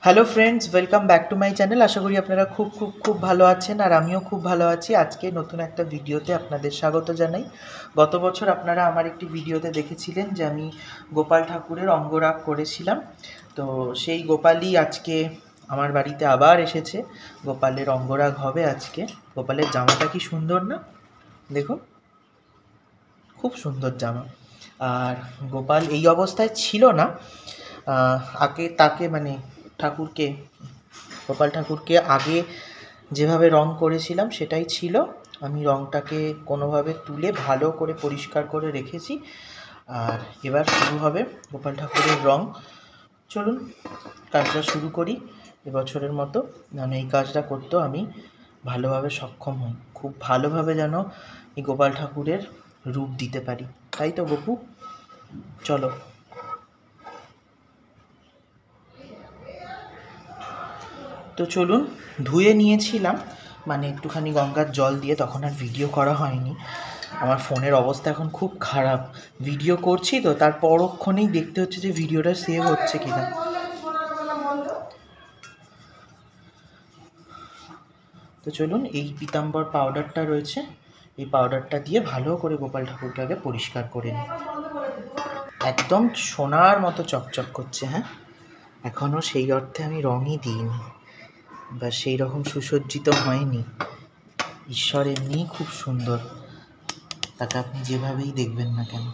Hello friends, welcome back to my channel. আশা করি আপনারা খুব ভালো আছেন, আর আমিও খুব ভালো আছি। আজকে নতুন একটা ভিডিওতে আপনাদের স্বাগত জানাই। গত বছর আপনারা আমার একটি ভিডিওতে দেখেছিলেন যে আমি গোপাল ঠাকুরের অঙ্গরাগ করেছিলাম। তো সেই গোপালই আজকে আমার বাড়িতে আবার এসেছে। গোপালের অঙ্গরাগ হবে আজকে। গোপালের জামাটা কি সুন্দর না? দেখুন, খুব সুন্দর জামা। আর গোপাল এই অবস্থায় ছিল না। আগে তাকে মানে ঠাকুরকে গোপাল ঠাকুরকে আগে যেভাবে রং করেছিলাম সেটাই ছিল। আমি রংটাকে কোনোভাবে তুলে ভালো করে পরিষ্কার করে রেখেছি। আর এবার শুরু হবে গোপাল ঠাকুরের রং। চলুন কাজটা শুরু করি এবছরের মতো। যেন এই কাজটা করতেও আমি ভালোভাবে সক্ষম হই, খুব ভালোভাবে যেন এই গোপাল ঠাকুরের রূপ দিতে পারি। তাই তো গপু? চলো। তো চলুন, ধুয়ে নিয়েছিলাম মানে একটুখানি গঙ্গার জল দিয়ে, তখন আর ভিডিও করা হয়নি। আমার ফোনের অবস্থা এখন খুব খারাপ। ভিডিও করছি তো তার পরক্ষণেই দেখতে হচ্ছে যে ভিডিওটা সেভ হচ্ছে কিনা। তো চলুন, এই পীতাম্বর পাউডারটা রয়েছে, এই পাউডারটা দিয়ে ভালো করে গোপাল ঠাকুরকে আগে পরিষ্কার করে নিই। একদম সোনার মতো চকচক করছে। হ্যাঁ, এখনও সেই অর্থে আমি রঙই দিইনি বা সেই রকম সুসজ্জিত হয়নি। ঈশ্বর এমনিই খুব সুন্দর, তাকে আপনি যেভাবেই দেখবেন না কেন।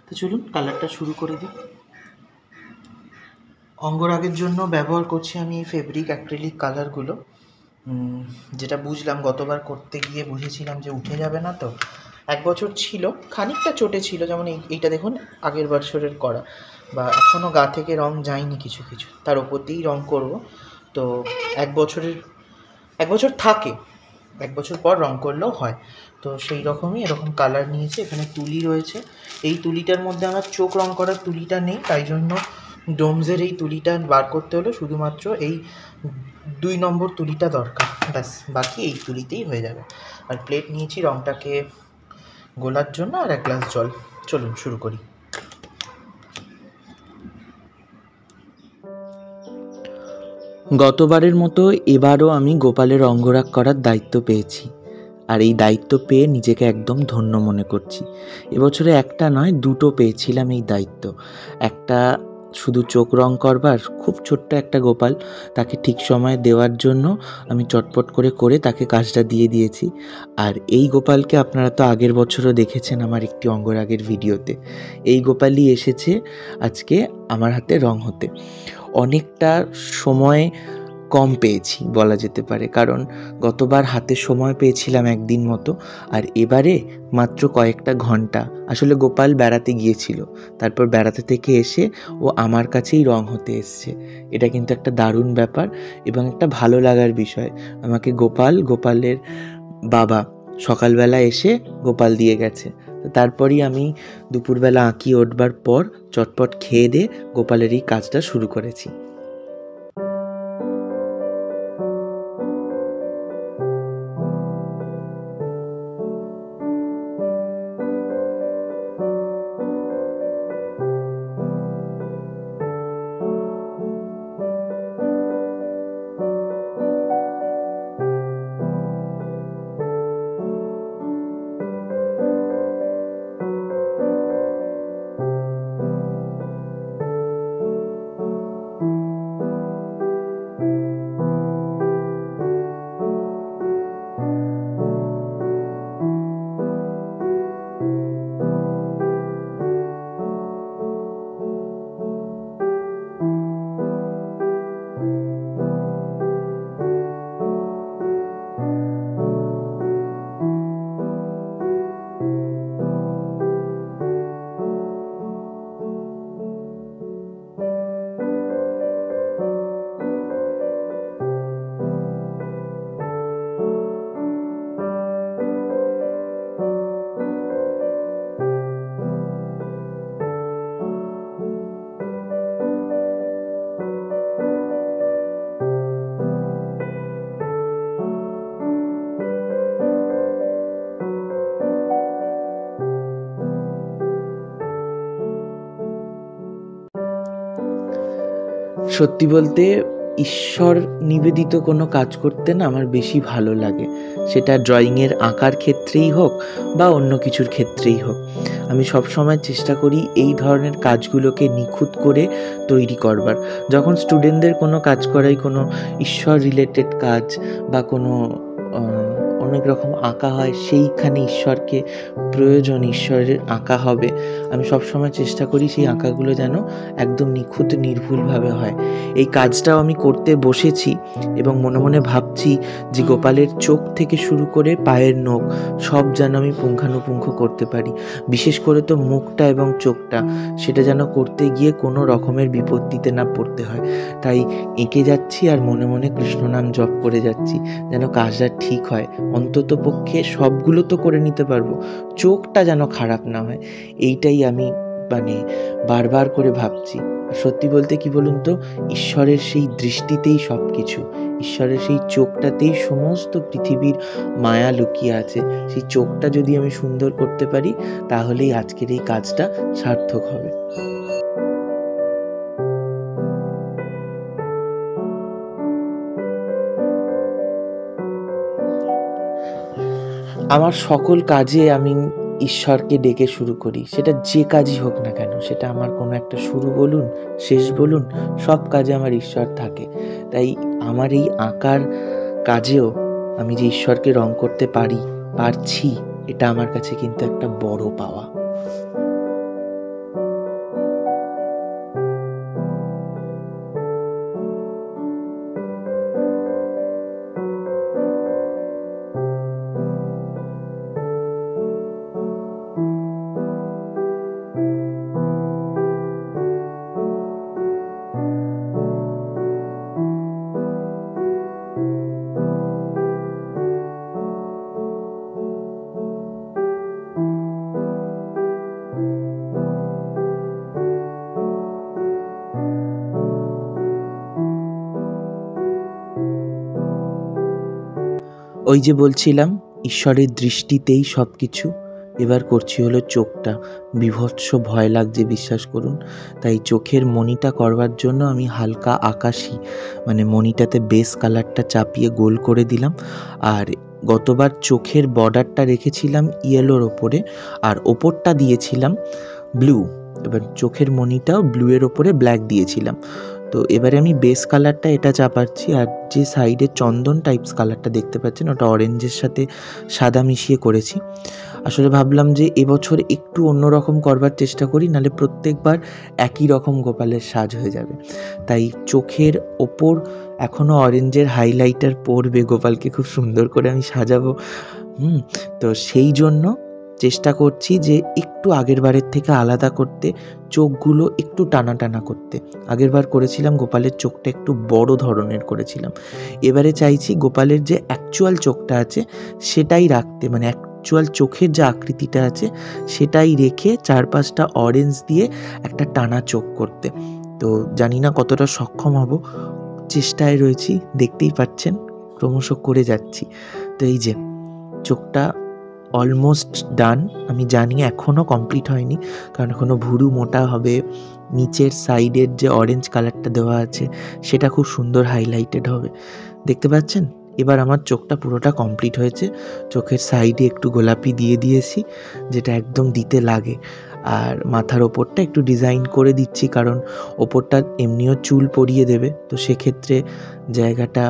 তো চলুন কালারটা শুরু করে দিই। অঙ্গরাগের জন্য ব্যবহার করছি আমি এই ফেব্রিক অ্যাক্রিলিক কালারগুলো। যেটা বুঝলাম, গতবার করতে গিয়ে বুঝেছিলাম যে উঠে যাবে না। তো এক বছর ছিল, খানিকটা চটে ছিল, যেমন এইটা দেখুন আগের বছরের করা, বা এখনও গা থেকে রং যায়নি কিছু কিছু, তার ওপর দিয়েই রং করব। তো এক বছর থাকে, এক বছর পর রং করলেও হয়। তো সেই রকমই এরকম কালার নিয়েছি। এখানে তুলি রয়েছে। এই তুলিটার মধ্যে আমার চোখ রং করার তুলিটা নেই, তাই জন্য ডোমসের এই তুলিটা বার করতে হলো। শুধুমাত্র এই 2 নম্বর তুলিটা দরকার, ব্যাস, বাকি এই তুলিতেই হয়ে যাবে। আর প্লেট নিয়েছি রংটাকে গোলার জন্য, আর 1 গ্লাস জল। চলুন শুরু করি। গতবারের মতো এবারও আমি গোপালের অঙ্গরাগ করার দায়িত্ব পেয়েছি, আর এই দায়িত্ব পেয়ে নিজেকে একদম ধন্য মনে করছি। এবছরে একটা নয়, 2টো পেয়েছিলাম এই দায়িত্ব। একটা শুধু চোখ রং করবার, খুব ছোট্ট একটা গোপাল, তাকে ঠিক সময়ে দেওয়ার জন্য আমি চটপট করে তাকে কাজটা দিয়ে দিয়েছি। আর এই গোপালকে আপনারা তো আগের বছরও দেখেছেন আমার একটি অঙ্গরাগের ভিডিওতে। এই গোপালই এসেছে আজকে আমার হাতে রং হতে। অনেকটা সময় কম পেয়েছি বলা যেতে পারে, কারণ গতবার হাতে সময় পেয়েছিলাম 1 দিন মতো, আর এবারে মাত্র কয়েকটা ঘন্টা। আসলে গোপাল বেড়াতে গিয়েছিল, তারপর বেড়াতে থেকে এসে ও আমার কাছেই রং হতে এসছে। এটা কিন্তু একটা দারুণ ব্যাপার এবং একটা ভালো লাগার বিষয়। আমাকে গোপালের বাবা সকালবেলা এসে গোপাল দিয়ে গেছে। তারপরই আমি দুপুরবেলা আঁকি ওঠবার পর চটপট খেয়ে দিয়ে গোপালের এই কাজটা শুরু করেছি। সত্যি বলতে ঈশ্বর নিবেদিত কোনো কাজ করতে না আমার বেশি ভালো লাগে, সেটা ড্রয়িংয়ের আঁকার ক্ষেত্রেই হোক বা অন্য কিছুর ক্ষেত্রেই হোক। আমি সবসময় চেষ্টা করি এই ধরনের কাজগুলোকে নিখুঁত করে তৈরি করবার। যখন স্টুডেন্টদের কোনো কাজ করাই, কোনো ঈশ্বর রিলেটেড কাজ বা কোনো অনেক রকম আঁকা হয়, সেইখানে ঈশ্বরকে প্রয়োজন, ঈশ্বরের আঁকা হবে, আমি সবসময় চেষ্টা করি সেই আঁকাগুলো যেন একদম নিখুঁত নির্ভুলভাবে হয়। এই কাজটাও আমি করতে বসেছি এবং মনে মনে ভাবছি যে গোপালের চোখ থেকে শুরু করে পায়ের নখ সব যেন আমি পুঙ্খানুপুঙ্খ করতে পারি। বিশেষ করে তো মুখটা এবং চোখটা, সেটা যেন করতে গিয়ে কোনো রকমের বিপত্তিতে না পড়তে হয়। তাই এঁকে যাচ্ছি আর মনে মনে কৃষ্ণ নাম জপ করে যাচ্ছি যেন কাজটা ঠিক হয়। অন্তত পক্ষে সবগুলো তো করে নিতে পারবো, চোখটা যেন খারাপ না হয়, এইটাই আমি বারবার করে ভাবছি। সত্যি বলতে কি বলুন তো, ঈশ্বরের সেই দৃষ্টিতেই সব কিছু, ঈশ্বরের সেই চোখটাতেই সমস্ত পৃথিবীর মায়া লুকিয়ে আছে। সেই চোখটা যদি আমি সুন্দর করতে পারি, তাহলেই আজকের এই কাজটা সার্থক হবে। আমার সকল কাজে আমি ঈশ্বরকে ডেকে শুরু করি, সেটা যে কাজই হোক না কেন, সেটা আমার কোনো একটা শুরু বলুন, শেষ বলুন, সব কাজে আমার ঈশ্বর থাকে। তাই আমার এই আঁকার কাজেও আমি যে ঈশ্বরকে রং করতে পারছি, এটা আমার কাছে কিন্তু একটা বড় পাওয়া। ওই যে বলছিলাম, ঈশ্বরের দৃষ্টিতেই সব কিছু। এবার করছি হলো চোখটা। বীভৎস ভয় লাগছে, বিশ্বাস করুন। তাই চোখের মণিটা করবার জন্য আমি হালকা আকাশি মণিটাতে বেস কালারটা চাপিয়ে গোল করে দিলাম। আর গতবার চোখের বর্ডারটা রেখেছিলাম ইয়েলোর ওপরে, আর ওপরটা দিয়েছিলাম ব্লু। এবার চোখের মণিটাও ব্লুয়ের ওপরে ব্ল্যাক দিয়েছিলাম। তো এবারে আমি বেস কালারটা এটা চাপাচ্ছি, আর যে সাইডে চন্দন টাইপস কালারটা দেখতে পাচ্ছেন, ওটা অরেঞ্জের সাথে সাদা মিশিয়ে করেছি। আসলে ভাবলাম যে এবছর একটু অন্যরকম করবার চেষ্টা করি, নাহলে প্রত্যেকবার একই রকম গোপালের সাজ হয়ে যাবে। তাই চোখের ওপর এখনও অরেঞ্জের হাইলাইটার পড়বে, গোপালকে খুব সুন্দর করে আমি সাজাবো। তো সেই জন্য চেষ্টা করছি যে একটু আগের বারের থেকে আলাদা করতে, চোখগুলো একটু টানা টানা করতে। আগের বার করেছিলাম গোপালের চোখটা একটু বড় ধরনের করেছিলাম। এবারে চাইছি গোপালের যে অ্যাকচুয়াল চোখটা আছে সেটাই রাখতে, অ্যাকচুয়াল চোখের যে আকৃতিটা আছে সেটাই রেখে চারপাশটা অরেঞ্জ দিয়ে একটা টানা চোখ করতে। তো জানি না কতটা সক্ষম হব, চেষ্টায় রয়েছি, দেখতেই পাচ্ছেন ক্রমশ করে যাচ্ছি। তো এই যে চোখটা অলমোস্ট ডান। আমি জানি এখনও কমপ্লিট হয়নি, কারণ এখনও ভুরু মোটা হবে, নিচের সাইডের যে অরেঞ্জ কালারটা দেওয়া আছে সেটা খুব সুন্দর হাইলাইটেড হবে, দেখতে পাচ্ছেন। এবার আমার চোখটা পুরোটা কমপ্লিট হয়েছে। চোখের সাইডে একটু গোলাপি দিয়ে দিয়েছি, যেটা একদম দিতে লাগে। আর মাথার ওপরটা একটু ডিজাইন করে দিচ্ছি, কারণ ওপরটা এমনিও চুল পরিয়ে দেবে, তো সেক্ষেত্রে জায়গাটা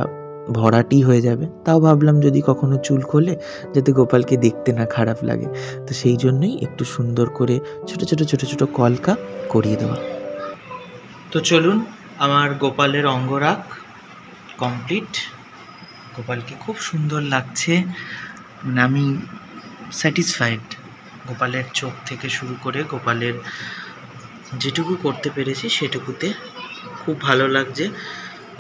ভরাটি হয়ে যাবে। তাও ভাবলাম যদি কখনো চুল খোলে, যাতে গোপালকে দেখতে না খারাপ লাগে, তো সেই জন্যই একটু সুন্দর করে ছোট ছোট ছোট ছোট কলকা করিয়ে দেওয়া। তো চলুন, আমার গোপালের অঙ্গরাগ কমপ্লিট। গোপালকে খুব সুন্দর লাগছে, আমি স্যাটিসফাইড। গোপালের চোখ থেকে শুরু করে গোপালের যেটুকু করতে পেরেছি সেটুকুতে খুব ভালো লাগছে।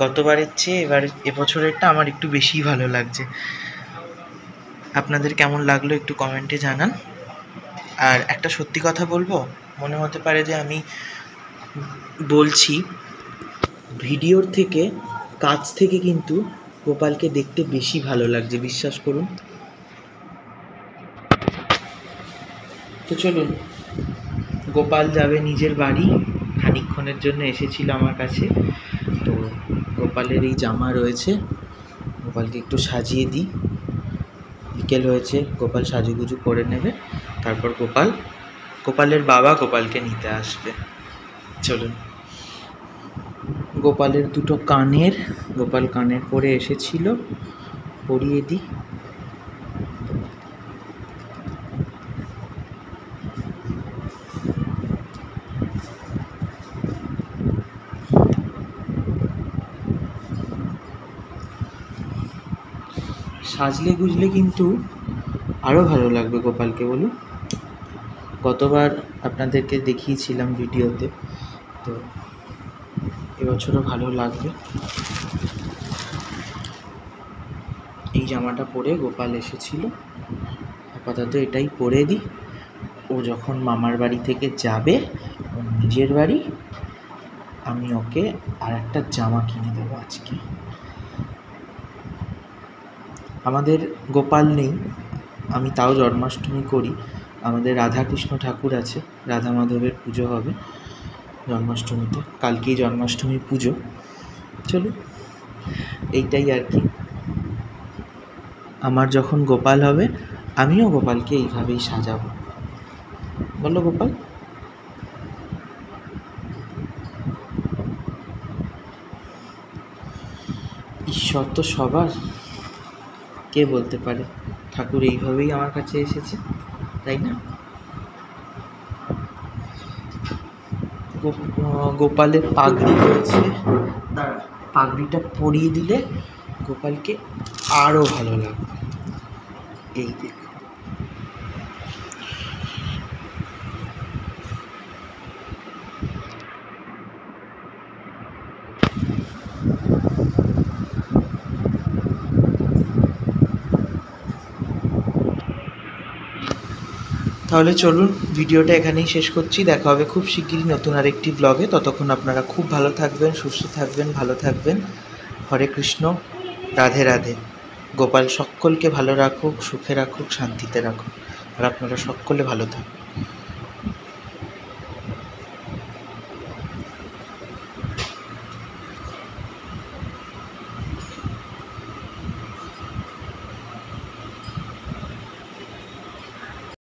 গতবারের চেয়ে এবছরেরটা আমার একটু বেশি ভালো লাগছে। আপনাদের কেমন লাগলো একটু কমেন্টে জানান। আর একটা সত্যি কথা বলবো, মনে হতে পারে যে আমি বলছি, ভিডিওর থেকে কাছ থেকে কিন্তু গোপালকে দেখতে বেশি ভালো লাগছে, বিশ্বাস করুন। তো চলুন, গোপাল যাবে নিজের বাড়ি। খানিকক্ষণের জন্য এসেছিল আমার কাছে। তো গোপালের এই জামা রয়েছে, গোপালকে একটু সাজিয়ে দিই। বিকেল হয়েছে, গোপাল সাজুগুজু করে নেবে, তারপর গোপালের বাবা গোপালকে নিতে আসবে। চলুন। গোপালের দুটো গোপাল কানের পরে এসেছিল, পরিয়ে দিই। সাজলে গুজলে কিন্তু আরও ভালো লাগবে গোপালকে, বলুন। গতবার আপনাদেরকে দেখিয়েছিলাম ভিডিওতে, তো এবছরও ভালো লাগবে। এই জামাটা পরে গোপাল এসেছিল, আপাতত এটাই পরে দিই। ও যখন মামার বাড়ি থেকে যাবে ওর নিজের বাড়ি, আমি ওকে আর একটা জামা কিনে দেবো আজকে। আমাদের গোপাল নেই, আমি তাও জন্মাষ্টমী করি। আমাদের রাধাকৃষ্ণ ঠাকুর আছে, রাধা মাধবের পুজো হবে জন্মাষ্টমীতে, কালকেই জন্মাষ্টমী পুজো। চলুন, এইটাই আর কি। আমার যখন গোপাল হবে আমিও গোপালকে এইভাবেই সাজাবো, বলো গোপাল। ঈশ্বর তো সবার, কে বলতে পারে ঠাকুর এইভাবেই আমার কাছে এসেছে, তাই না? গোপালের পাগড়ি রয়েছে, দাঁড়া, পাগড়িটা পরিয়ে দিলে গোপালকে আরও ভালো লাগবে। এই দেখো, তাহলে চলুন, ভিডিওটা এখানেই শেষ করছি। দেখা হবে খুব শিগগিরই নতুন আরেকটি ব্লগে। ততক্ষণ আপনারা খুব ভালো থাকবেন, সুস্থ থাকবেন, ভালো থাকবেন। হরে কৃষ্ণ, রাধে রাধে। গোপাল সকলকে ভালো রাখুক, সুখে রাখুক, শান্তিতে রাখুক, আর আপনারা সকলে ভালো থাকুন।